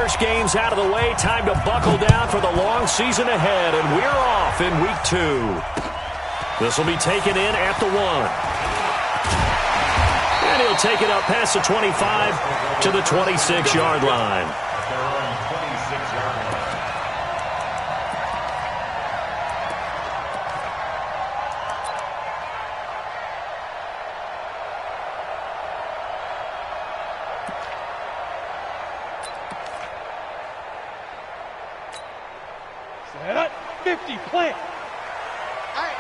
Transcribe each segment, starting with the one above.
first game's out of the way. Time to buckle down for the long season ahead, and we're off in week 2. This will be taken in at the 1. And he'll take it up past the 25 to the 26-yard line. Set up, 50, plant. Hey,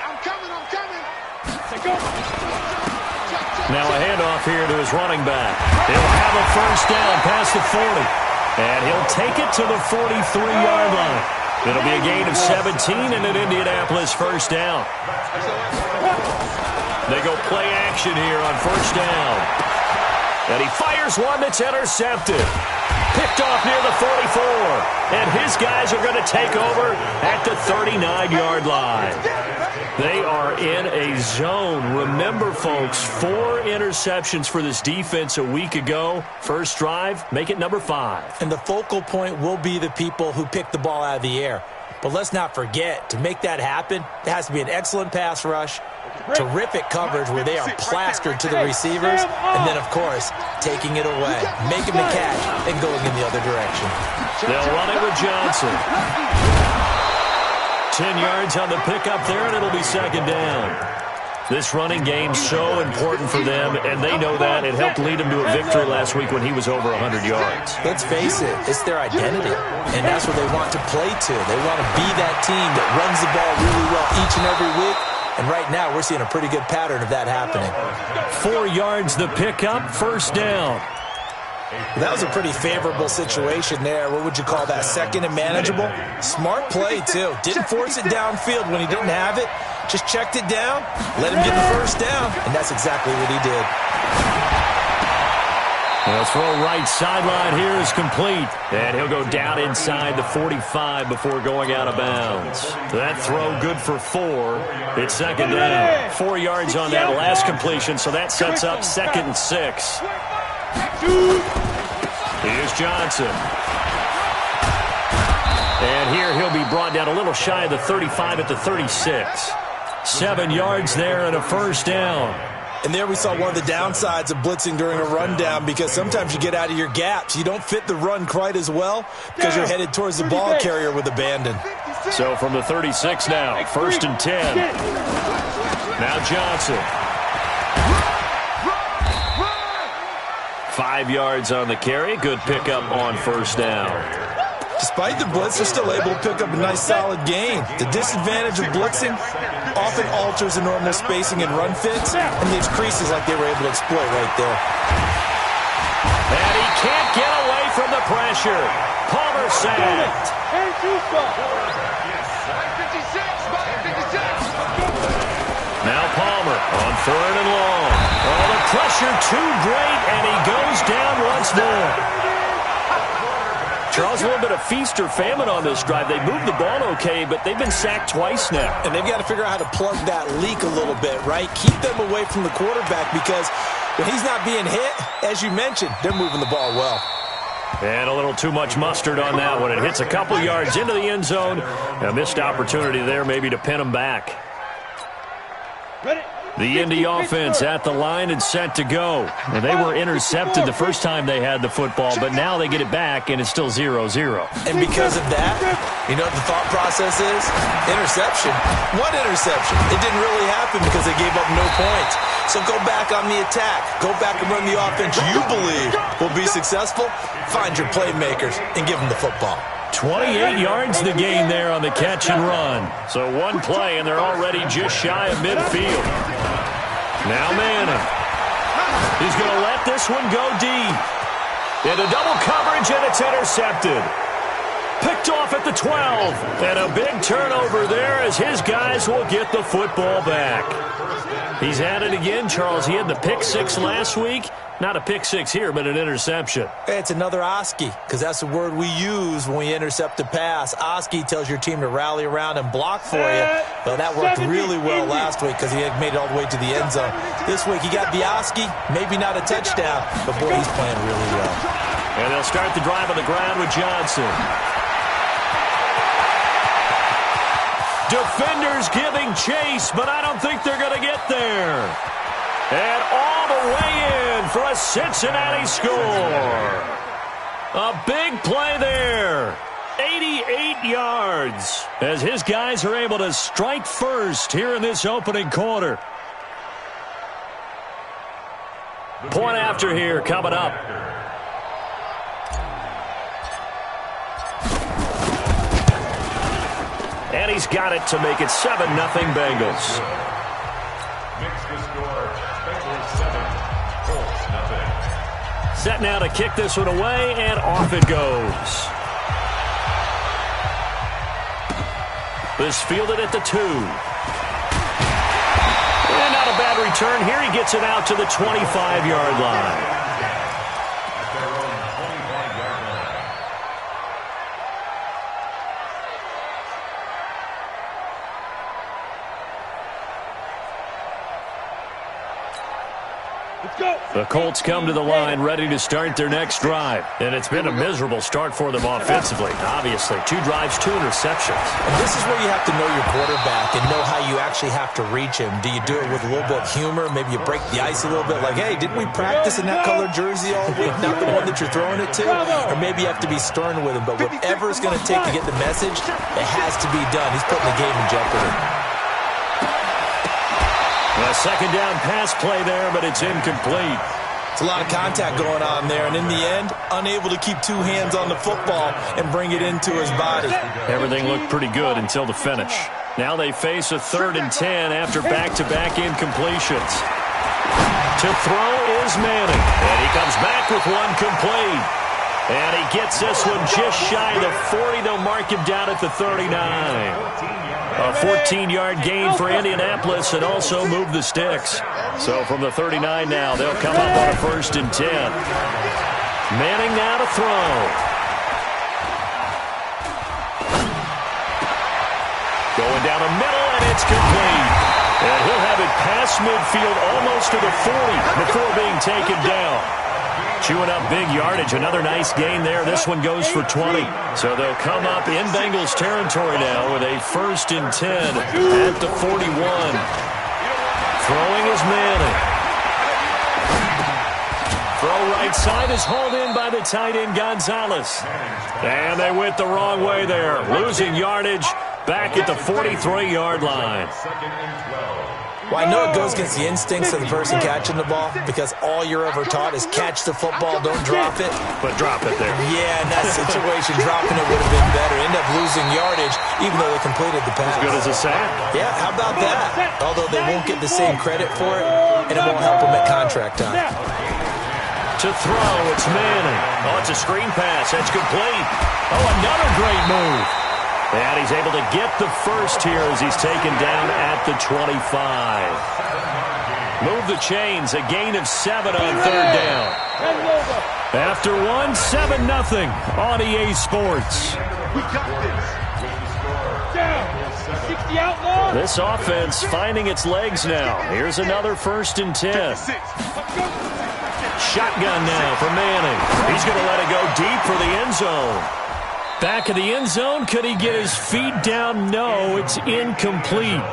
I'm coming. Take go. Now a handoff here to his running back. He'll have a first down past the 40. And he'll take it to the 43-yard line. It'll be a gain of 17 and an Indianapolis first down. They go play action here on first down. And he fires one that's intercepted. Picked off near the 44. And his guys are going to take over at the 39-yard line. They are in a zone. Remember, folks, 4 interceptions for this defense a week ago. First drive, make it number 5. And the focal point will be the people who pick the ball out of the air. But let's not forget, to make that happen, there has to be an excellent pass rush, terrific coverage where they are plastered to the receivers, and then, of course, taking it away, making the catch, and going in the other direction. They'll run it with Johnson. 10 yards on the pickup there, and it'll be second down. This running game's so important for them, and they know that. It helped lead them to a victory last week when he was over 100 yards. Let's face it, it's their identity, and that's what they want to play to. They want to be that team that runs the ball really well each and every week, and right now we're seeing a pretty good pattern of that happening. 4 yards the pickup, first down. That was a pretty favorable situation there. What would you call that? Second and manageable? Smart play, too. Didn't force it downfield when he didn't have it. Just checked it down, let him get the first down, and that's exactly what he did. The throw right sideline here is complete. And he'll go down inside the 45 before going out of bounds. That throw good for 4. It's second down. 4 yards on that last completion, so that sets up second and 6. Here's Johnson. And here he'll be brought down a little shy of the 35 at the 36. 7 yards there and a first down. And there we saw one of the downsides of blitzing during a rundown, because sometimes you get out of your gaps. You don't fit the run quite as well because you're headed towards the ball carrier with abandon. So from the 36 now, first and 10. Now Johnson. 5 yards on the carry. Good pickup on first down. Despite the blitz, they're still able to pick up a nice solid gain. The disadvantage of blitzing often alters the normal spacing and run fits, and leaves creases like they were able to exploit right there. And he can't get away from the pressure. Palmer sacked. Now Palmer on third and long. Oh, the pressure too great, and he goes down once more. Charles, a little bit of feast or famine on this drive. They moved the ball okay, but they've been sacked twice now. And they've got to figure out how to plug that leak a little bit, right? Keep them away from the quarterback, because when he's not being hit, as you mentioned, they're moving the ball well. And a little too much mustard on that one. It hits a couple yards into the end zone. A missed opportunity there maybe to pin him back. The Indy offense at the line and set to go. And they were intercepted the first time they had the football, but now they get it back, and it's still 0-0. And because of that, you know what the thought process is? Interception. One interception. It didn't really happen because they gave up no points. So go back on the attack. Go back and run the offense you believe will be successful. Find your playmakers and give them the football. 28 yards the gain there on the catch and run. So one play, and they're already just shy of midfield. Now Manning. He's going to let this one go deep. Into double coverage, and it's intercepted. Picked off at the 12. And a big turnover there as his guys will get the football back. He's at it again, Charles. He had the pick 6 last week. Not a pick 6 here, but an interception. It's another Oski, because that's the word we use when we intercept a pass. Oski tells your team to rally around and block for you. Well, that worked really well last week because he had made it all the way to the end zone. This week he got the Oski, maybe not a touchdown, but boy, he's playing really well. And they'll start the drive on the ground with Johnson. Defenders giving chase, but I don't think they're going to get there. And all the way in for a Cincinnati score. A big play there. 88 yards as his guys are able to strike first here in this opening quarter. Point after here coming up. And he's got it to make it 7-0 Bengals. Makes the score Bengals 7, Colts nothing. Set now to kick this one away, and off it goes. This fielded at the 2. And not a bad return here. He gets it out to the 25-yard line. At their own 25-yard line. Let's go. The Colts come to the line ready to start their next drive. And it's been a miserable start for them offensively. Obviously, 2 drives, 2 interceptions. And this is where you have to know your quarterback and know how you actually have to reach him. Do you do it with a little bit of humor? Maybe you break the ice a little bit like, hey, didn't we practice in that colored jersey all week? Not the one that you're throwing it to? Or maybe you have to be stern with him. But whatever it's going to take to get the message, it has to be done. He's putting the game in jeopardy. A second down pass play there, but it's incomplete. It's a lot of contact going on there, and in the end, unable to keep 2 hands on the football and bring it into his body. Everything looked pretty good until the finish. Now they face a 3rd and 10 after back-to-back incompletions. To throw is Manning, and he comes back with one complete. And he gets this one just shy of the 40. They'll mark him down at the 39. A 14-yard gain for Indianapolis and also move the sticks. So from the 39 now, they'll come up on a 1st and 10. Manning now to throw. Going down the middle, and it's complete. And he'll have it past midfield almost to the 40 before being taken down. Chewing up big yardage. Another nice gain there. This one goes for 20. So they'll come up in Bengals territory now with a 1st and 10 at the 41. Throwing is Manning. Throw right side is hauled in by the tight end Gonzalez. And they went the wrong way there. Losing yardage back at the 43-yard line. Well, I know it goes against the instincts of the person catching the ball because all you're ever taught is catch the football, don't drop it. But drop it there. Yeah, in that situation, dropping it would have been better. End up losing yardage even though they completed the pass. As good as a sack. Yeah, how about that? Although they won't get the same credit for it, and it won't help them at contract time. To throw, it's Manning. Oh, it's a screen pass. That's complete. Oh, another great move. And he's able to get the first here as he's taken down at the 25. Move the chains, a gain of 7 on 3rd down. After 1, 7-0 on EA Sports. We got this. Down. 60 outlaws. This offense finding its legs now. Here's another 1st and 10. Shotgun now for Manning. He's going to let it go deep for the end zone. Back of the end zone. Could he get his feet down? No, it's incomplete.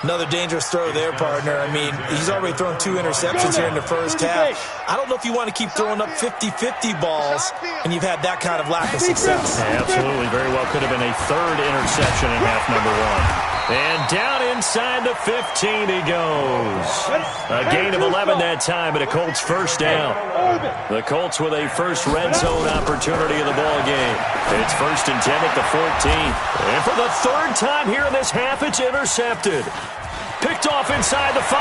Another dangerous throw there, partner. I mean, he's already thrown 2 interceptions here in the first half. I don't know if you want to keep throwing up 50-50 balls, and you've had that kind of lack of success. Absolutely. Very well could have been a 3rd interception in half number 1. And down inside the 15 he goes. A gain of 11 that time, and a Colts 1st down. The Colts with a first red zone opportunity of the ball game. It's 1st and 10 at the 14. And for the 3rd time here in this half, it's intercepted. Picked off inside the 5.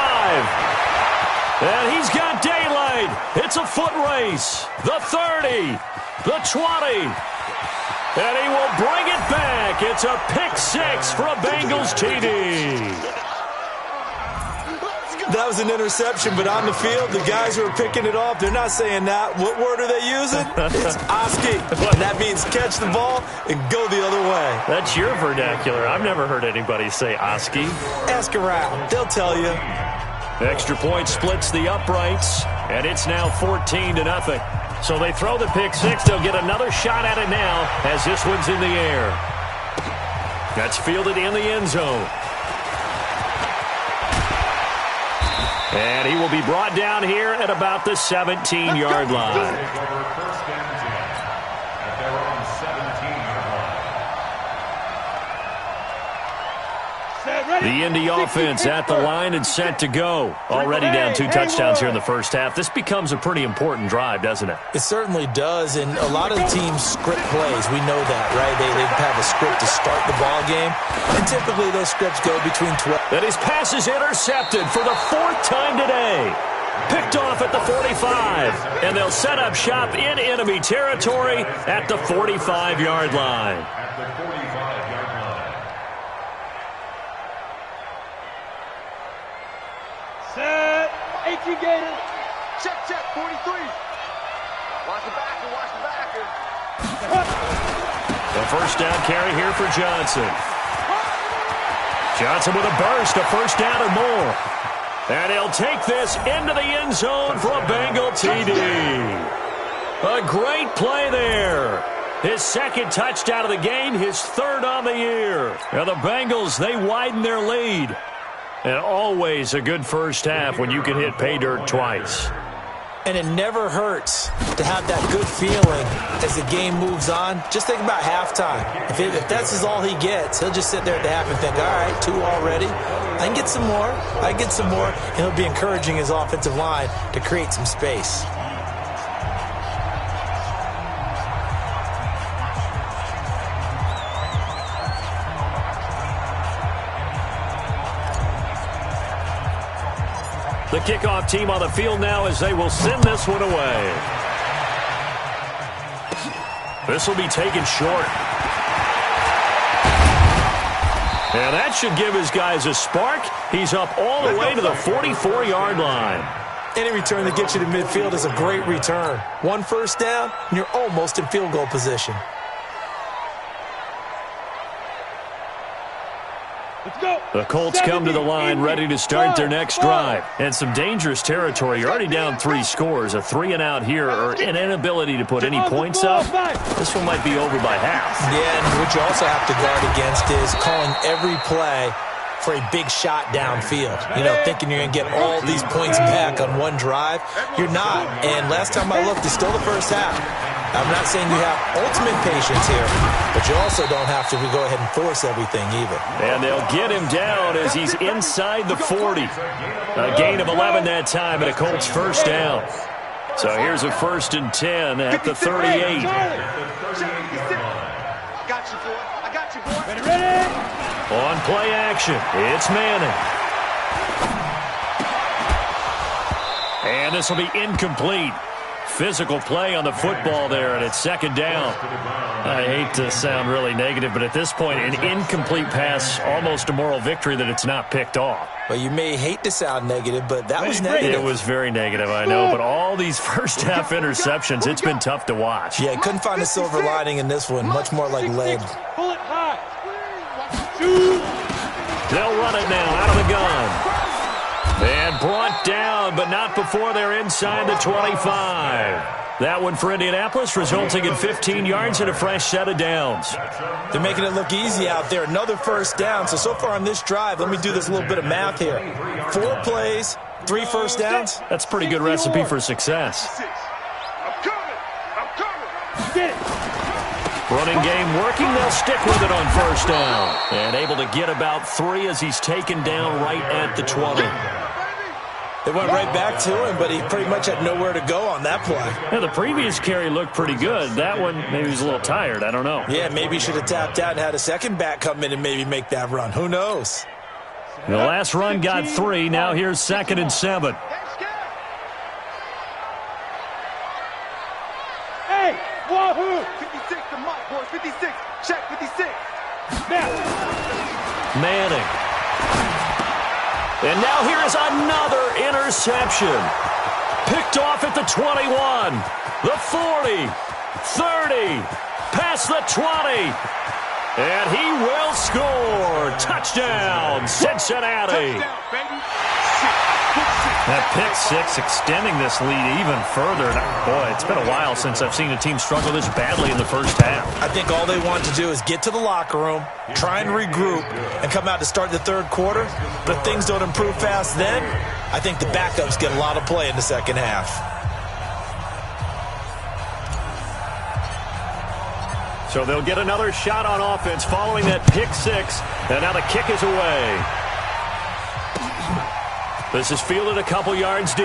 And he's got daylight. It's a foot race. The 30. The 20. And he will bring it back. It's a pick 6 for a Bengals TD. That was an interception, but on the field, the guys who are picking it off, they're not saying that. What word are they using? It's Oski. That means catch the ball and go the other way. That's your vernacular. I've never heard anybody say Oski. Ask around. They'll tell you. Extra point splits the uprights, and it's now 14-0. So they throw the pick six. They'll get another shot at it now as this one's in the air. That's fielded in the end zone. And he will be brought down here at about the 17-yard line. First down and 10 at their own 17-yard line. The Indy offense at the line and set to go. Already down 2 touchdowns here in the first half. This becomes a pretty important drive, doesn't it? It certainly does, and a lot of the teams script plays. We know that, right? They have a script to start the ball game, and typically those scripts go between 12. And his pass is intercepted for the 4th time today. Picked off at the 45, and they'll set up shop in enemy territory at the 45-yard line. At the 45-yard line. Set. 18 Gators. Check, 43. Watch the backer. The first down carry here for Johnson. Johnson with a burst, a first down and more. And he'll take this into the end zone for a Bengal TD. A great play there. His 2nd touchdown of the game, his 3rd on the year. Now the Bengals, they widen their lead. And always a good first half when you can hit pay dirt twice. And it never hurts to have that good feeling as the game moves on. Just think about halftime. If that's all he gets, he'll just sit there at the half and think, all right, 2 already. I can get some more. And he'll be encouraging his offensive line to create some space. The kickoff team on the field now as they will send this one away. This will be taken short. And that should give his guys a spark. He's up all the way to the 44-yard line. Any return that gets you to midfield is a great return. 1 first down, and you're almost in field goal position. Let's go. The Colts come to the line ready to start their next drive. And some dangerous territory. You're already down 3 scores. A 3-and-out here or an inability to put any points up. This one might be over by half. Yeah, and what you also have to guard against is calling every play for a big shot downfield. You know, thinking you're going to get all these points back on one drive. You're not. And last time I looked, it's still the first half. I'm not saying you have ultimate patience here, but you also don't have to go ahead and force everything either. And they'll get him down as he's inside the 40. A gain of 11 that time and a Colts first down. So here's a 1st and 10 at the 38. I got you, boy. Ready. On play action, it's Manning. And this will be incomplete. Physical play on the football there, and it's 2nd down. I hate to sound really negative, but at this point, an incomplete pass, almost a moral victory that it's not picked off. Well, you may hate to sound negative, but that was negative. It was very negative, I know, but all these first-half interceptions, it's been tough to watch. Yeah, couldn't find a silver lining in this one, much more like lead. Pull it high. They'll run it now out of the gun. And brought down, but not before they're inside the 25. That one for Indianapolis, resulting in 15 yards and a fresh set of downs. They're making it look easy out there. Another first down. So far on this drive, let me do this little bit of math here. 4 plays, 3 first downs. That's a pretty good recipe for success. I'm coming. Get it. Running game working. They'll stick with it on first down. And able to get about 3 as he's taken down right at the 20. They went right back to him, but he pretty much had nowhere to go on that play. Yeah, the previous carry looked pretty good. That one, maybe he was a little tired. I don't know. Yeah, maybe he should have tapped out and had a second back come in and maybe make that run. Who knows? The last run got 3. Now here's 2nd and 7. Hey, wahoo! 56 to Mike, boys. 56. Check 56. Now. Manning. And now here is another interception. Picked off at the 21, the 40, 30, past the 20. And he will score. Touchdown, Cincinnati. Touchdown, baby. That pick six extending this lead even further. Boy, it's been a while since I've seen a team struggle this badly in the first half. I think all they want to do is get to the locker room, try and regroup, and come out to start the third quarter. But if things don't improve fast then, I think the backups get a lot of play in the second half. So they'll get another shot on offense following that pick six. And now the kick is away. This is fielded a couple yards deep.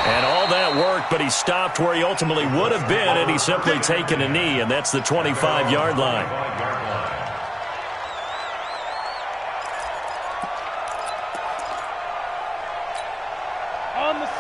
And all that worked, but he stopped where he ultimately would have been, and he's simply taken a knee, and that's the 25-yard line.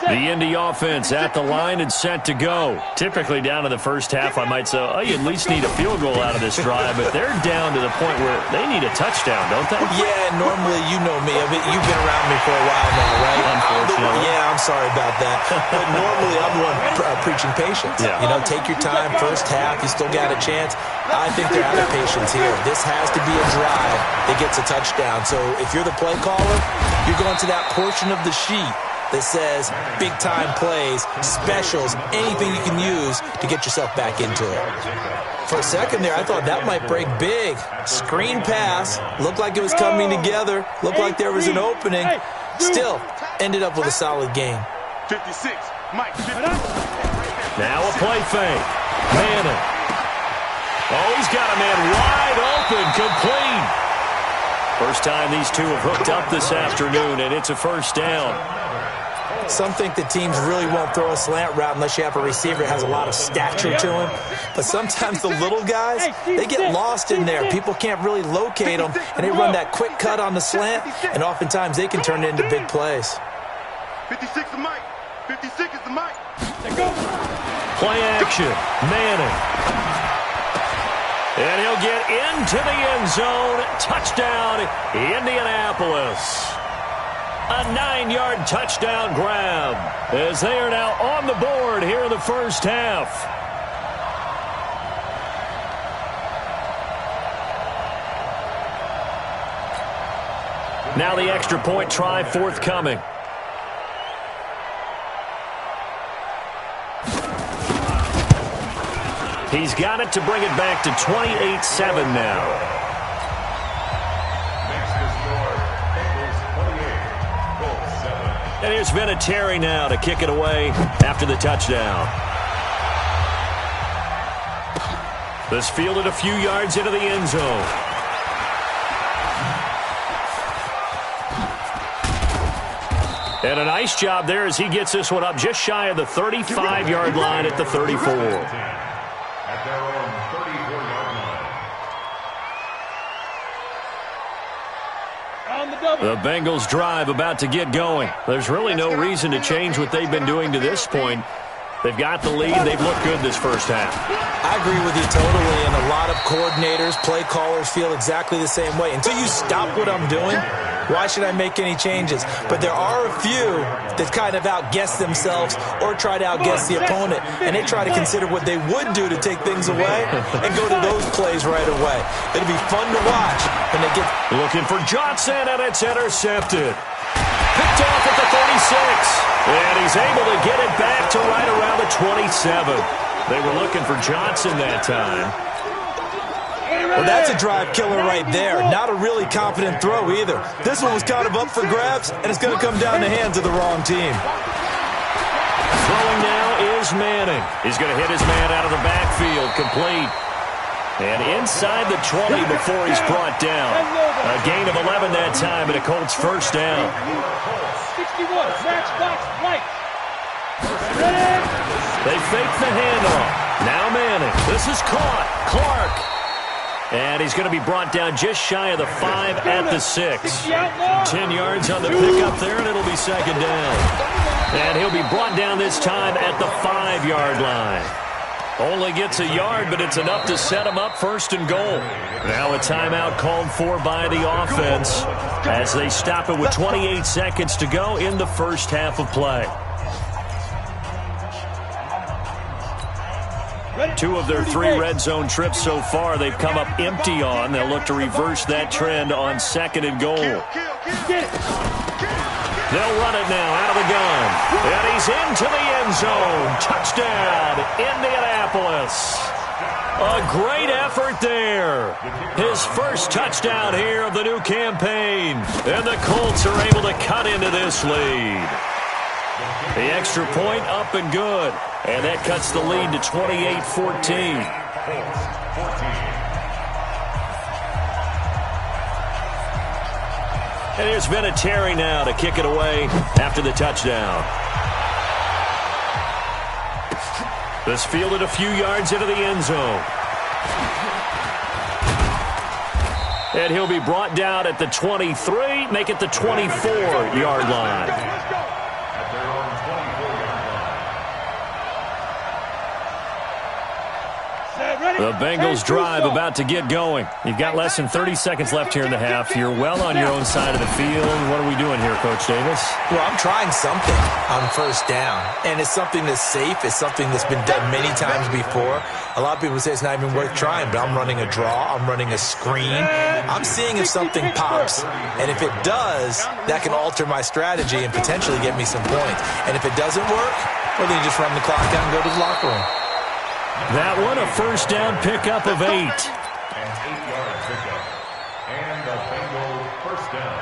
The Indy offense at the line and set to go. Typically down to the first half, I might say, oh, you at least need a field goal out of this drive, but they're down to the point where they need a touchdown, don't they? Yeah, normally you know me. I mean, you've been around me for a while now, right? Unfortunately. Yeah, I'm sorry about that. But normally I'm the one preaching patience. Yeah. You know, take your time, first half, you still got a chance. I think they're out of patience here. This has to be a drive that gets a touchdown. So if you're the play caller, you're going to that portion of the sheet that says big-time plays, specials, anything you can use to get yourself back into it. For a second there, I thought that might break big. Screen pass, looked like it was coming together, looked like there was an opening. Still, ended up with a solid game. 56, Mike. Now a play fake. Manning. Oh, he's got a man wide open, complete. First time these two have hooked up this afternoon, and it's a first down. Some think that teams really won't throw a slant route unless you have a receiver that has a lot of stature to him. But sometimes the little guys, they get lost in there. People can't really locate them, and they run that quick cut on the slant, and oftentimes they can turn it into big plays. 56 is Mike. 56 is the Mike. Play action. Manning. And he'll get into the end zone. Touchdown, Indianapolis. A 9-yard touchdown grab as they are now on the board here in the first half. Now the extra point try forthcoming. He's got it to bring it back to 28-7 now. And here's Vinatieri now to kick it away after the touchdown. This fielded a few yards into the end zone. And a nice job there as he gets this one up just shy of the 35-yard line at the 34. At their own 34-yard line. The Bengals drive about to get going. There's really no reason to change what they've been doing to this point. They've got the lead. They've looked good this first half. I agree with you totally, and a lot of coordinators, play callers feel exactly the same way. Until you stop what I'm doing, why should I make any changes? But there are a few that kind of outguess themselves or try to outguess the opponent, and they try to consider what they would do to take things away and go to those plays right away. It'll be fun to watch when they get... Looking for Johnson, and it's intercepted. Picked off at the 36. And he's able to get it back to right around the 27. They were looking for Johnson that time. Well, that's a drive killer right there. Not a really confident throw either. This one was kind of up for grabs, and it's going to come down the hands of the wrong team. Throwing now is Manning. He's going to hit his man out of the backfield, complete. And inside the 20 before he's brought down. A gain of 11 that time, and a Colts first down. 61, matchbox right. They fake the handoff. Now Manning. This is caught. Clark. And he's going to be brought down just shy of the 5 at the 6. 10 yards on the pickup there, and it'll be second down. And he'll be brought down this time at the 5-yard line. Only gets a yard, but it's enough to set him up first and goal. Now a timeout called for by the offense as they stop it with 28 seconds to go in the first half of play. 2 of their 3 red zone trips so far, they've come up empty on. They'll look to reverse that trend on 2nd and goal. Get it. They'll run it now out of the gun. And he's into the end zone. Touchdown, Indianapolis. A great effort there. His first touchdown here of the new campaign. And the Colts are able to cut into this lead. The extra point up and good. And that cuts the lead to 28-14. And here's Vinatieri now to kick it away after the touchdown. This fielded a few yards into the end zone. And he'll be brought down at the 23, make it the 24-yard line. The Bengals drive about to get going. You've got less than 30 seconds left here in the half. You're well on your own side of the field. What are we doing here, Coach Davis? Well, I'm trying something on first down, and it's something that's safe. It's something that's been done many times before. A lot of people say it's not even worth trying, but I'm running a draw. I'm running a screen. I'm seeing if something pops, and if it does, that can alter my strategy and potentially get me some points. And if it doesn't work, well, then you just run the clock out and go to the locker room. That one, a first down pickup of 8. An 8-yard pickup. And the Bengals first down.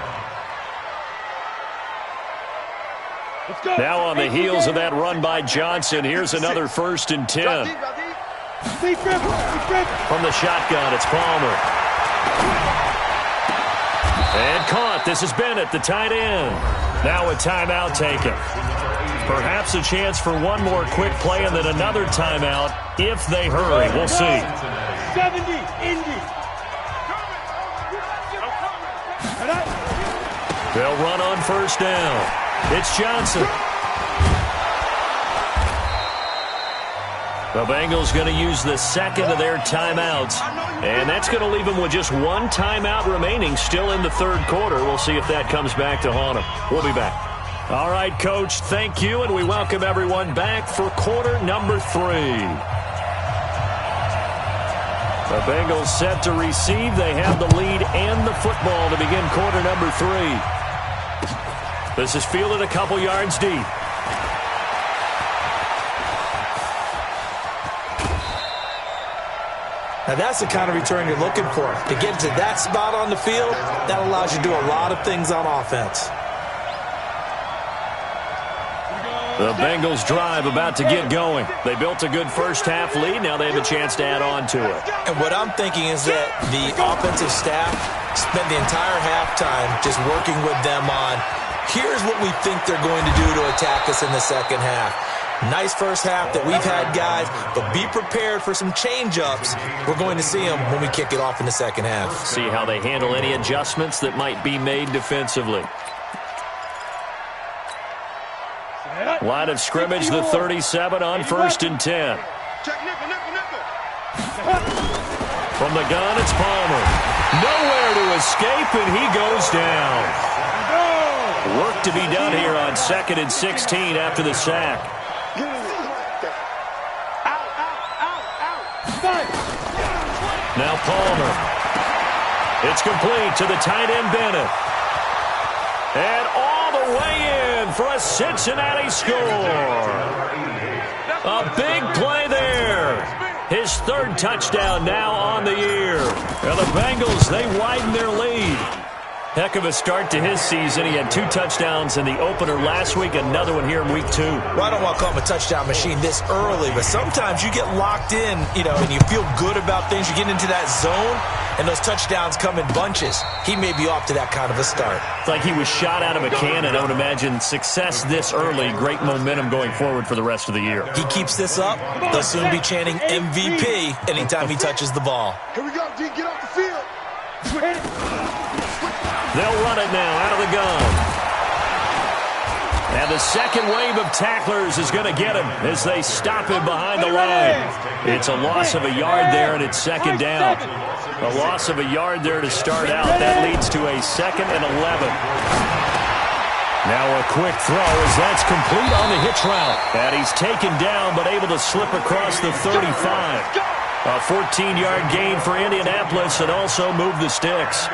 Let's go. Now on the heels of that run by Johnson, here's another 1st and 10. From the shotgun, it's Palmer. And caught. This is Bennett, the tight end. Now a timeout taken. Perhaps a chance for one more quick play and then another timeout if they hurry. We'll see. 70, Indy. They'll run on first down. It's Johnson. The Bengals going to use the second of their timeouts, and that's going to leave them with just one timeout remaining still in the 3rd quarter. We'll see if that comes back to haunt them. We'll be back. All right, Coach, thank you, and we welcome everyone back for quarter number 3. The Bengals set to receive. They have the lead and the football to begin quarter number 3. This is fielded a couple yards deep. Now, that's the kind of return you're looking for. To get to that spot on the field, that allows you to do a lot of things on offense. The Bengals drive about to get going. They built a good first half lead. Now they have a chance to add on to it. And what I'm thinking is that the offensive staff spent the entire halftime just working with them on, here's what we think they're going to do to attack us in the second half. Nice first half that we've had, guys, but be prepared for some change-ups. We're going to see them when we kick it off in the second half. See how they handle any adjustments that might be made defensively. Line of scrimmage, the 37 on 1st and 10. From the gun, it's Palmer. Nowhere to escape, and he goes down. Work to be done here on 2nd and 16 after the sack. Now Palmer. It's complete to the tight end Bennett. And all the way in for a Cincinnati score. A big play there. His 3rd touchdown now on the year. And the Bengals, they widen their lead. Heck of a start to his season. He had 2 touchdowns in the opener last week, another one here in week 2. Well, I don't want to call him a touchdown machine this early, but sometimes you get locked in, and you feel good about things. You get into that zone, and those touchdowns come in bunches. He may be off to that kind of a start. It's like he was shot out of a cannon. I would imagine success this early, great momentum going forward for the rest of the year. He keeps this up, they'll soon be chanting MVP anytime he touches the ball. Here we go, D. Get off the field. They'll run it now out of the gun. And the second wave of tacklers is going to get him as they stop him behind the line. It's a loss of a yard there, and it's 2nd down. A loss of a yard there to start out. That leads to a 2nd and 11. Now a quick throw as that's complete on the hitch route. And he's taken down but able to slip across the 35. A 14-yard gain for Indianapolis and also move the sticks.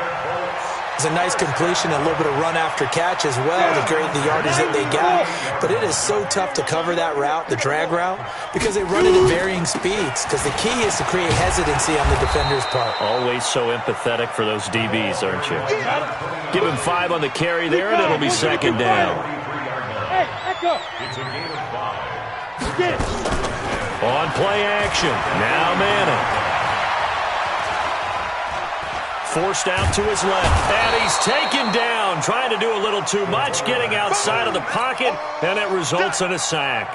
It's a nice completion, a little bit of run after catch as well to create the yardage that they got. But it is so tough to cover that route, the drag route, because they run it at varying speeds. Because the key is to create hesitancy on the defender's part. Always so empathetic for those DBs, aren't you? Give him 5 on the carry there, and it'll be second down. Hey, let go. It's a gain of 5. Get it. On play action. Now Manning. Forced out to his left. And he's taken down. Trying to do a little too much. Getting outside of the pocket. And it results in a sack.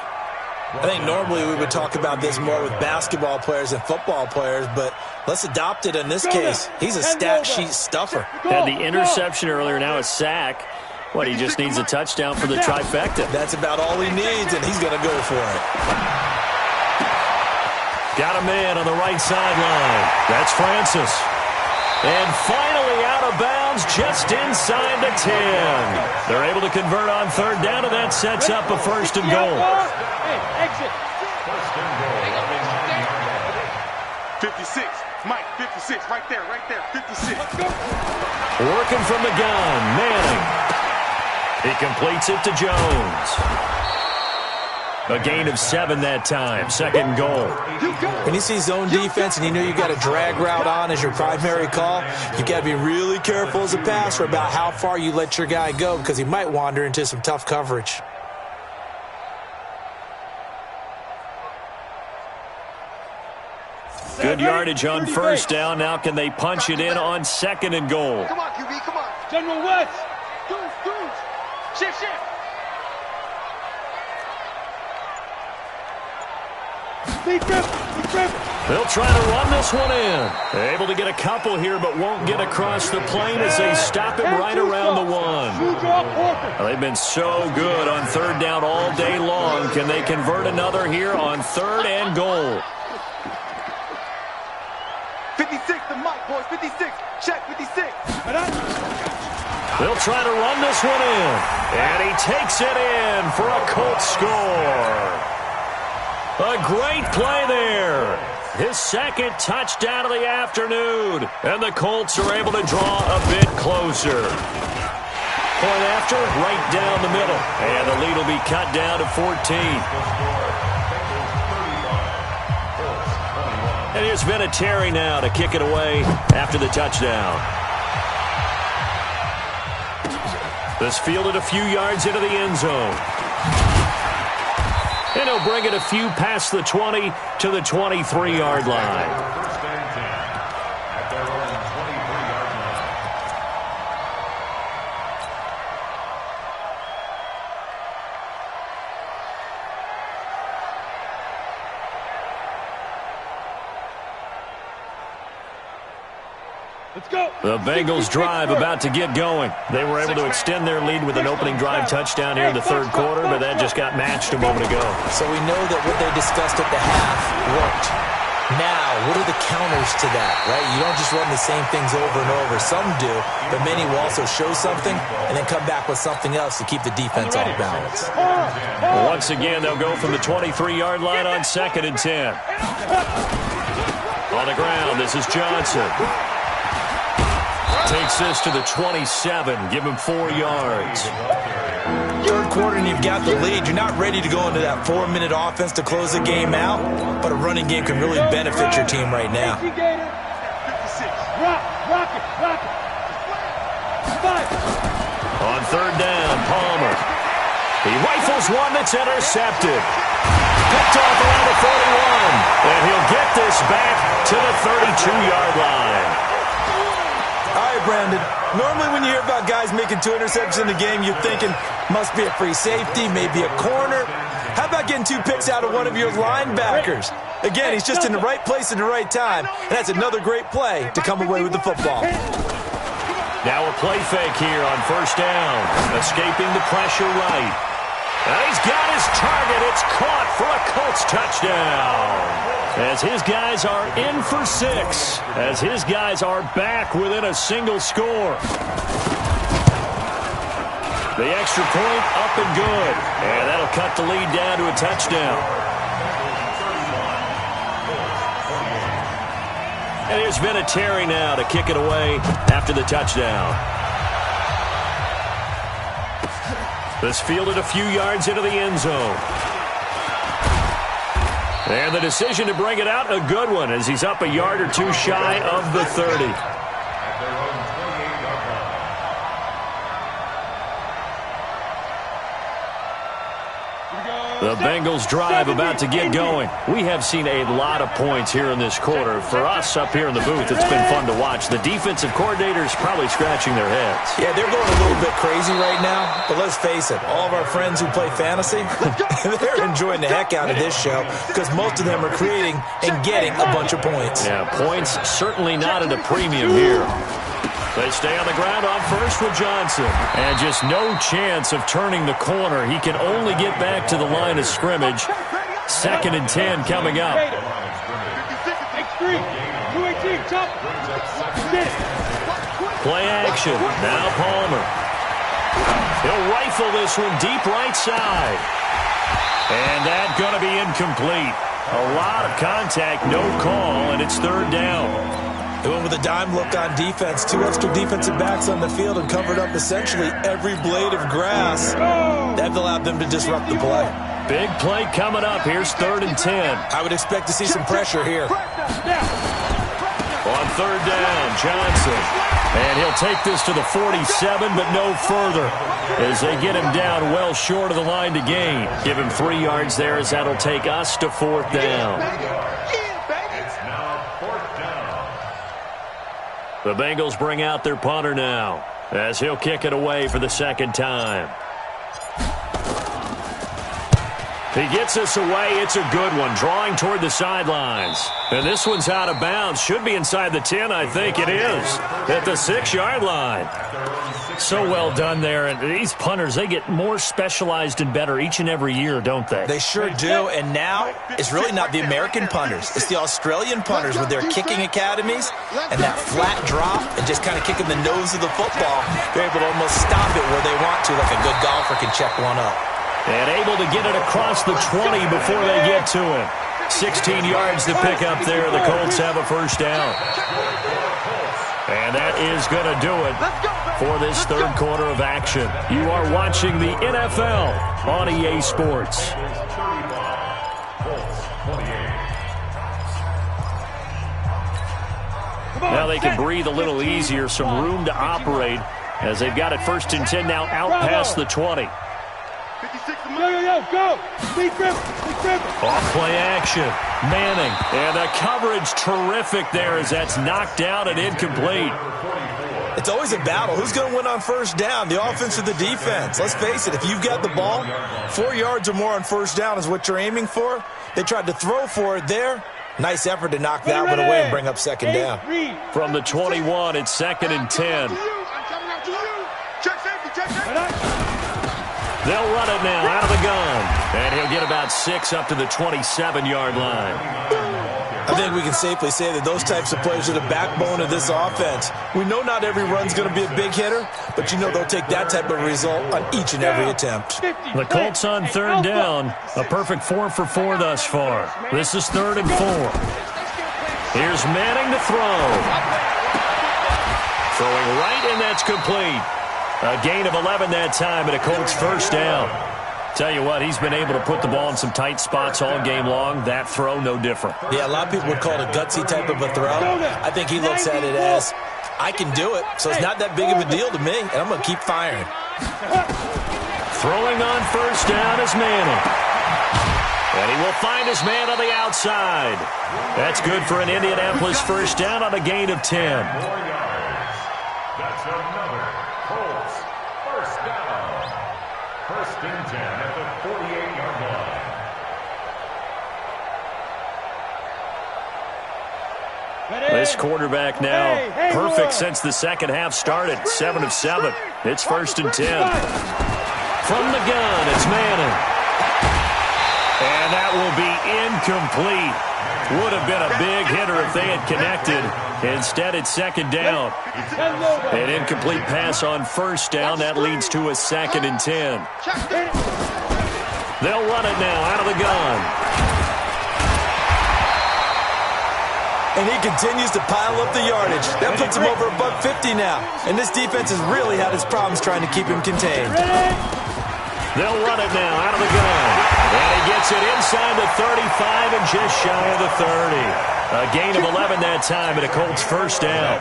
I think normally we would talk about this more with basketball players and football players, but let's adopt it in this case. He's a stat sheet stuffer. Had the interception earlier, now a sack. What, he just needs a touchdown for the trifecta. That's about all he needs, and he's going to go for it. Got a man on the right sideline. That's Francis. And finally out of bounds just inside the 10. They're able to convert on third down, and that sets up a first and goal. Hey, exit. First and goal. 56. Mike, 56. Right there, 56. Working from the gun, Manning. He completes it to Jones. A gain of 7 that time. Second goal. When you see zone defense and you know you got a drag route on as your primary call, you got to be really careful as a passer about how far you let your guy go because he might wander into some tough coverage. Good yardage on first down. Now can they punch it in on second and goal? Come on, QB, come on. General West. Deuce. Shift. Deep grip. They'll try to run this one in. They're able to get a couple here, but won't get across the plane as they stop him right around the 1. Well, they've been so good on third down all day long. Can they convert another here on third and goal? 56, the mic, boys. 56. Check, 56. They'll try to run this one in. And he takes it in for a Colts score. A great play there. His second touchdown of the afternoon. And the Colts are able to draw a bit closer. Point after, right down the middle. And the lead will be cut down to 14. And here's Vinatieri now to kick it away after the touchdown. This fielded a few yards into the end zone. And he'll bring it a few past the 20 to the 23-yard line. First and 10 at their own 23-yard line. Let's go. The Bengals drive about to get going. They were able to extend their lead with an opening drive touchdown here in the third quarter, but that just got matched a moment ago. So we know that what they discussed at the half worked. Now, what are the counters to that, right? You don't just run the same things over and over. Some do, but many will also show something and then come back with something else to keep the defense off balance. Once again, they'll go from the 23-yard line on second and 10. On the ground, this is Johnson. Takes this to the 27. Give him 4 yards. Third quarter and you've got the lead. You're not ready to go into that 4-minute offense to close the game out, but a running game can really benefit your team right now. 56. Rock it. On third down, Palmer. He rifles one that's intercepted. Picked off around the 41. And he'll get this back to the 32-yard line. All right, Brandon. Normally when you hear about guys making 2 interceptions in the game, you're thinking must be a free safety, maybe a corner. How about getting 2 picks out of one of your linebackers? Again, he's just in the right place at the right time, and that's another great play to come away with the football. Now a play fake here on first down. Escaping the pressure right. And he's got his target. It's caught for a Colts touchdown. As his guys are in for 6. As his guys are back within a single score. The extra point up and good. And that'll cut the lead down to a touchdown. And here's Vinatieri now to kick it away after the touchdown. This fielded a few yards into the end zone. And the decision to bring it out, a good one, as he's up a yard or two shy of the 30. The Bengals drive about to get going. We have seen a lot of points here in this quarter. For us up here in the booth, it's been fun to watch. The defensive coordinators probably scratching their heads. Yeah, they're going a little bit crazy right now. But let's face it, all of our friends who play fantasy, they're enjoying the heck out of this show because most of them are creating and getting a bunch of points. Yeah, points certainly not at a premium here. They stay on the ground on first with Johnson. And just no chance of turning the corner. He can only get back to the line of scrimmage. 2nd and 10 coming up. Play action. Now Palmer. He'll rifle this one deep right side. And that's going to be incomplete. A lot of contact, no call, and it's 3rd down. They went with a dime look on defense. 2 extra defensive backs on the field and covered up essentially every blade of grass. That allowed them to disrupt the play. Big play coming up. Here's 3rd and 10. I would expect to see some pressure here. On 3rd down, Johnson. And he'll take this to the 47, but no further, as they get him down well short of the line to gain. Give him 3 yards there, as that'll take us to 4th down. The Bengals bring out their punter now, as he'll kick it away for the 2nd time. He gets us away. It's a good one, drawing toward the sidelines. And this one's out of bounds. Should be inside the 10, I think it is, at the 6-yard line. So well done there. And these punters, they get more specialized and better each and every year, don't they? They sure do. And now it's really not the American punters. It's the Australian punters with their kicking academies and that flat drop and just kind of kicking the nose of the football. They're able to almost stop it where they want to, like a good golfer can check one up. And able to get it across the 20 before they get to him. 16 yards to pick up there. The Colts have a 1st down. And that is going to do it for this 3rd quarter of action. You are watching the NFL on EA Sports. Now they can breathe a little easier, some room to operate as they've got it 1st and 10 now out past the 20. Go! Off play action. Manning. And the coverage terrific there as that's knocked down and incomplete. It's always a battle. Who's going to win on 1st down, the offense or the defense? Let's face it, if you've got the ball, 4 yards or more on 1st down is what you're aiming for. They tried to throw for it there. Nice effort to knock that one away and bring up 2nd down. From the 21, it's 2nd and 10. They'll run it now out of the gun. And he'll get about 6 up to the 27-yard line. I think we can safely say that those types of plays are the backbone of this offense. We know not every run's going to be a big hitter, but you know they'll take that type of result on each and every attempt. The Colts on 3rd down. A perfect 4 for 4 thus far. This is 3rd and 4. Here's Manning to throw. Throwing right, and that's complete. A gain of 11 that time, and a Colts 1st down. Tell you what, he's been able to put the ball in some tight spots all game long. That throw, no different. Yeah, a lot of people would call it a gutsy type of a throw. I think he looks at it as, I can do it, so it's not that big of a deal to me, and I'm going to keep firing. Throwing on 1st down is Manning. And he will find his man on the outside. That's good for an Indianapolis 1st down on a gain of 10. That's another Colts 1st down. 1st and 10 at the 48-yard line. This quarterback now perfect since the 2nd half started. 7 of 7. It's 1st and 10. From the gun, it's Manning. And that will be incomplete. Would have been a big hitter if they had connected. Instead, it's second down. An incomplete pass on first down. That leads to a 2nd and 10. They'll run it now out of the gun. And he continues to pile up the yardage. That puts him over $150 now. And this defense has really had its problems trying to keep him contained. They'll run it now out of the gun. And he gets it inside the 35 and just shy of the 30. A gain of 11 that time and a Colts first down.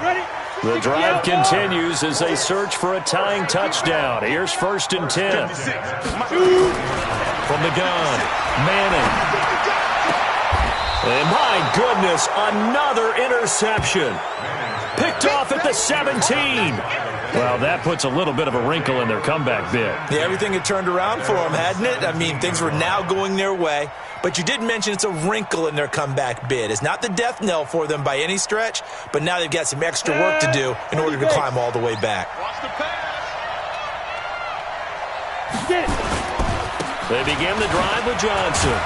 The drive continues as they search for a tying touchdown. Here's 1st and 10. From the gun, Manning. And my goodness, another interception. Picked off at the 17. Well, that puts a little bit of a wrinkle in their comeback bid. Yeah, everything had turned around for them, hadn't it? I mean, things were now going their way. But you did mention it's a wrinkle in their comeback bid. It's not the death knell for them by any stretch, but now they've got some extra work to do in order to climb all the way back. Watch the pass. They begin the drive with Johnson.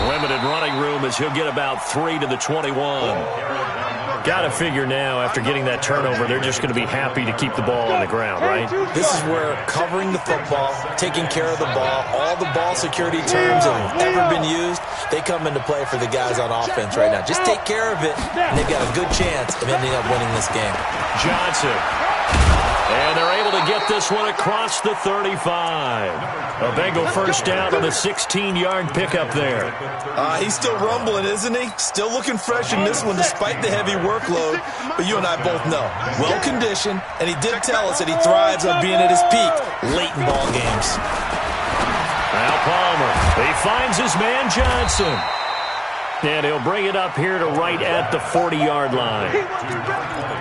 Limited running room as he'll get about 3 to the 21. Got to figure now, after getting that turnover, they're just going to be happy to keep the ball on the ground, right? This is where covering the football, taking care of the ball, all the ball security terms that have ever been used, they come into play for the guys on offense right now. Just take care of it, and they've got a good chance of ending up winning this game. Johnson. And they're able to get this one across the 35. A Bengal first down on the 16-yard pickup there. He's still rumbling, isn't he? Still looking fresh in this one despite the heavy workload. But you and I both know, well-conditioned, and he did tell us that he thrives on being at his peak late in ball games. Now Palmer. He finds his man Johnson. And he'll bring it up here to right at the 40-yard line.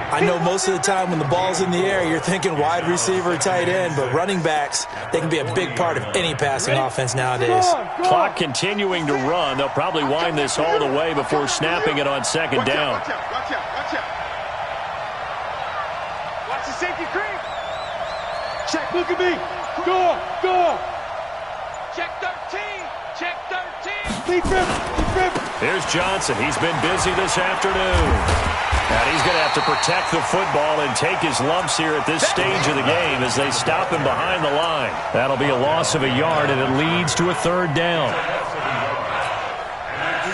I know most of the time when the ball's in the air, you're thinking wide receiver or tight end, but running backs, they can be a big part of any passing offense nowadays. Clock continuing to run. They'll probably wind this all the way before snapping it on second down. Watch out. Watch the safety creep. Check, look at me. Go. Check 13. Check 13. Deep rip. Here's Johnson. He's been busy this afternoon. And he's going to have to protect the football and take his lumps here at this stage of the game as they stop him behind the line. That'll be a loss of a yard, and it leads to a 3rd down.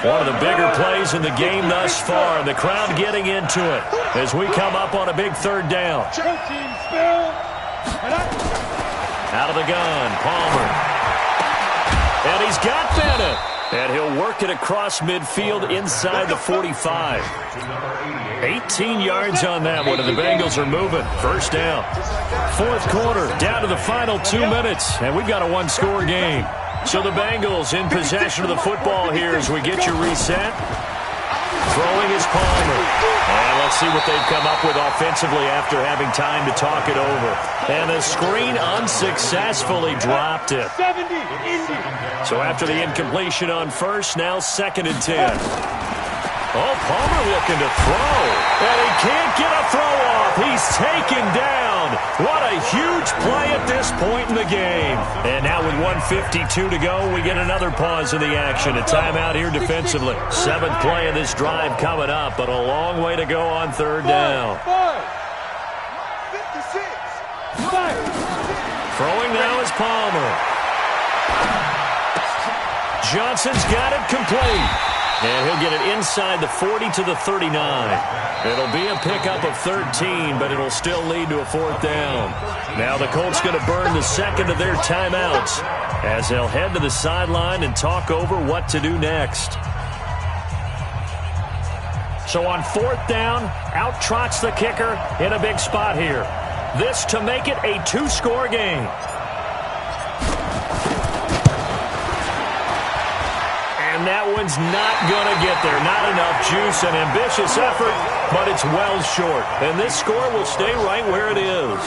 One of the bigger plays in the game thus far, and the crowd getting into it as we come up on a big 3rd down. Out of the gun, Palmer. And he's got Bennett. And he'll work it across midfield inside the 45. 18 yards on that one, and the Bengals are moving. First down. 4th quarter, down to the final 2 minutes, and we've got a 1-score game. So the Bengals in possession of the football here as we get you reset. Throwing is Palmer. And let's see what they've come up with offensively after having time to talk it over. And the screen unsuccessfully dropped it. So after the incompletion on first, now 2nd and 10. Oh, Palmer looking to throw. And he can't get a throw off. He's taken down. What a huge play at this point in the game. And now with 1:52 to go, we get another pause in the action. A timeout here defensively. 7th play of this drive coming up, but a long way to go on 3rd down. 56. Throwing now is Palmer. Johnson's got it complete. And he'll get it inside the 40 to the 39. It'll be a pickup of 13, but it'll still lead to a 4th down. Now the Colts going to burn the 2nd of their timeouts as they'll head to the sideline and talk over what to do next. So on 4th down, out trots the kicker in a big spot here. This to make it a 2-score game. And that one's not going to get there. Not enough juice. An ambitious effort, but it's well short. And this score will stay right where it is.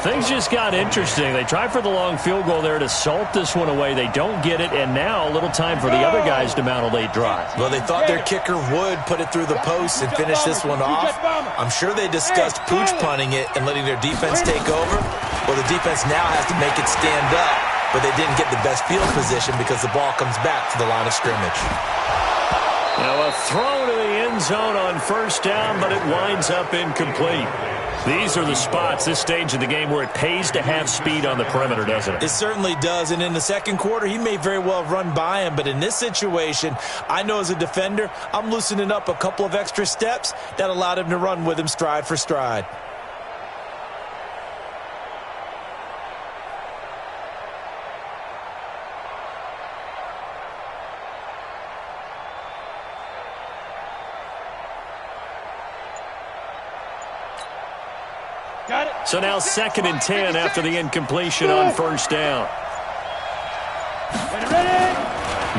Things just got interesting. They tried for the long field goal there to salt this one away. They don't get it, and now a little time for the other guys to mount a late drive. Well, they thought their kicker would put it through the post and finish this one off. I'm sure they discussed pooch punting it and letting their defense take over. Well, the defense now has to make it stand up, but they didn't get the best field position because the ball comes back to the line of scrimmage. Now a throw to the end zone on first down, but it winds up incomplete. These are the spots, this stage of the game, where it pays to have speed on the perimeter, doesn't it? It certainly does, and in the second quarter, he may very well run by him, but in this situation, I know as a defender, I'm loosening up a couple of extra steps that allowed him to run with him stride for stride. So now 2nd and 10 after the incompletion on first down.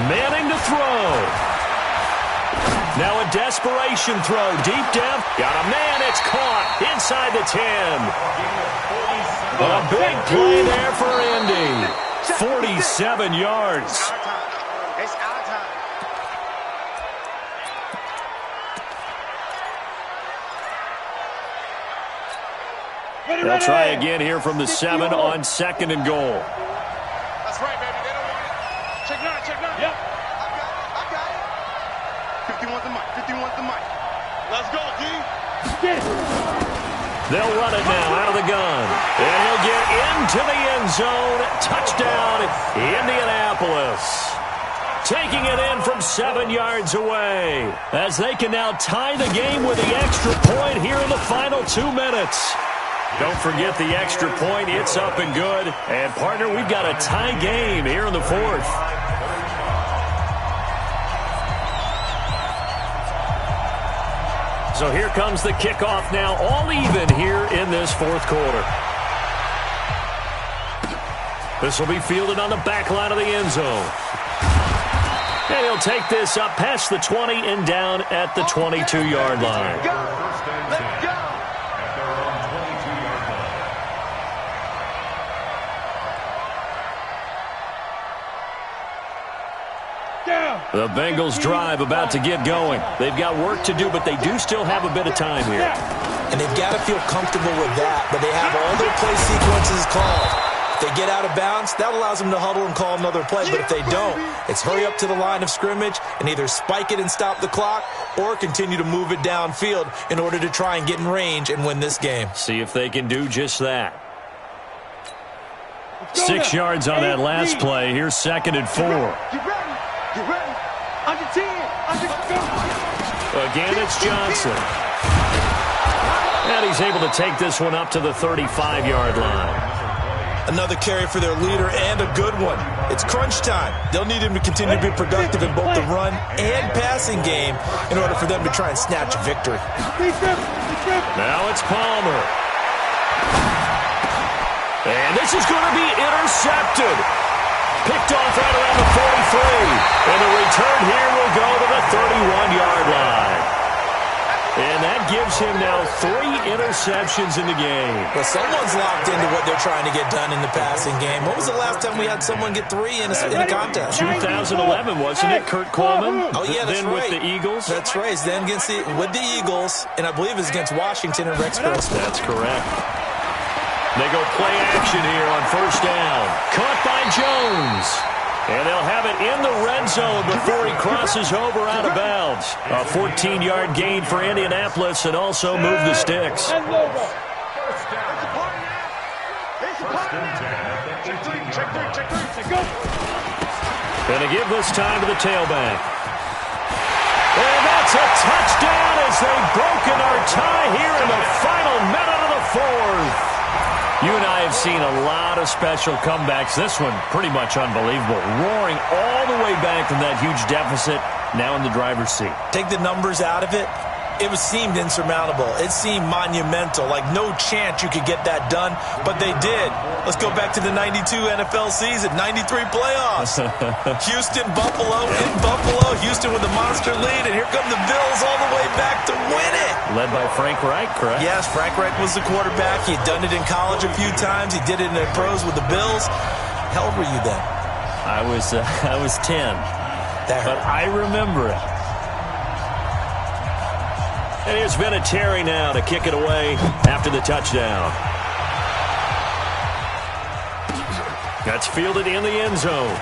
Manning to throw. Now a desperation throw. Deep down. Got a man. It's caught inside the 10. A big play there for Indy. 47 yards. It's our time. They'll try again here from the 7 on 2nd and goal. That's right, baby. They don't want it. Check 9, check 9. Yep. I got it. 51's the mic. 51's the mic. Let's go, D. They'll run it now out of the gun. And he'll get into the end zone. Touchdown, Indianapolis. Taking it in from 7 yards away. As they can now tie the game with the extra point here in the final 2 minutes. Don't forget the extra point. It's up and good. And, partner, we've got a tie game here in the 4th. So here comes the kickoff now, all even here in this 4th quarter. This will be fielded on the back line of the end zone. And he'll take this up past the 20 and down at the 22-yard line. Let's go. The Bengals drive about to get going. They've got work to do, but they do still have a bit of time here. And they've got to feel comfortable with that, but they have all their play sequences called. If they get out of bounds, that allows them to huddle and call another play. But if they don't, it's hurry up to the line of scrimmage and either spike it and stop the clock or continue to move it downfield in order to try and get in range and win this game. See if they can do just that. 6 yards on that last play. Here's 2nd and 4. You ready? You ready? Under 10. Again, it's Johnson. And he's able to take this one up to the 35-yard line. Another carry for their leader and a good one. It's crunch time. They'll need him to continue to be productive in both the run and passing game in order for them to try and snatch a victory. Now it's Palmer. And this is going to be intercepted. Picked off right around the 43. And the return here will go to the 31-yard line. And that gives him now 3 interceptions in the game. Well, someone's locked into what they're trying to get done in the passing game. When was the last time we had someone get 3 in a contest? 2011, wasn't it, Kurt Coleman? Oh, yeah, that's then right. with the Eagles. That's right. Then with the Eagles, and I believe it's against Washington and Rex Grossman. That's correct. They go play action here on first down. Caught by Jones. And they'll have it in the red zone before he crosses over out of bounds. A 14-yard gain for Indianapolis and also move the sticks. First and 10 at the 18-yard line. Going to give this time to the tailback. And that's a touchdown as they've broken our tie here in the final minute of the 4th. You and I have seen a lot of special comebacks. This one, pretty much unbelievable. Roaring all the way back from that huge deficit, now in the driver's seat. Take the numbers out of it. It seemed insurmountable. It seemed monumental, like no chance you could get that done, but they did. Let's go back to the 92 NFL season, 93 playoffs. Houston, Buffalo, in Buffalo. Houston with a monster lead, and here come the Bills all the way back to win it. Led by Frank Reich, correct? Yes, Frank Reich was the quarterback. He had done it in college a few times. He did it in the pros with the Bills. How old were you then? I was 10, but I remember it. And here's Vinatieri now to kick it away after the touchdown. That's fielded in the end zone.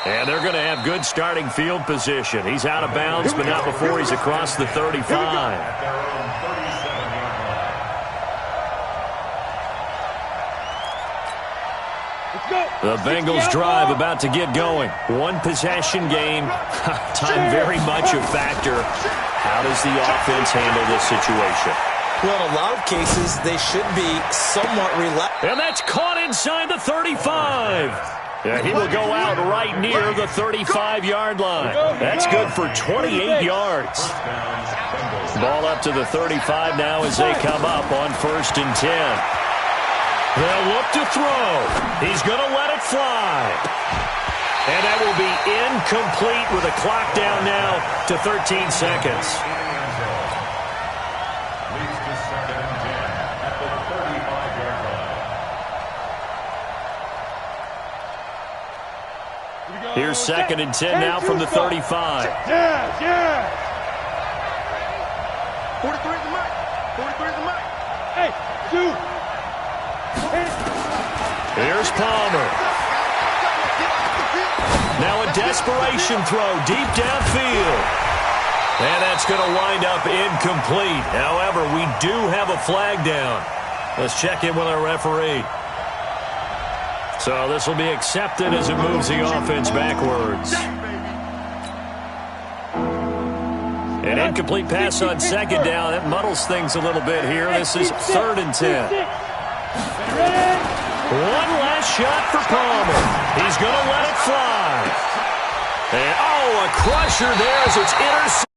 And they're going to have good starting field position. He's out of bounds, but not before he's across the 35. At their own 37-yard line. The Bengals drive about to get going. One possession game. Time very much a factor. How does the offense handle this situation? Well, in a lot of cases, they should be somewhat relaxed. And that's caught inside the 35. Yeah, he will go out right near the 35-yard line. That's good for 28 yards. Ball up to the 35 now as they come up on 1st and 10. They'll look to throw. He's going to let it fly. And that will be incomplete with a clock down now to 13 seconds. Leads to 2nd and 10 at the 35-yard line. Here's 2nd and 10 now from the 35. Yeah. 43 is the mic. 43 is the mic. Hey, two. Here's Palmer. Now a desperation throw deep downfield. And that's going to wind up incomplete. However, we do have a flag down. Let's check in with our referee. So this will be accepted as it moves the offense backwards. An incomplete pass on 2nd down. That muddles things a little bit here. This is 3rd and 10. One last shot for Palmer. He's going to let it fly. And, a crusher there as it's intercepted.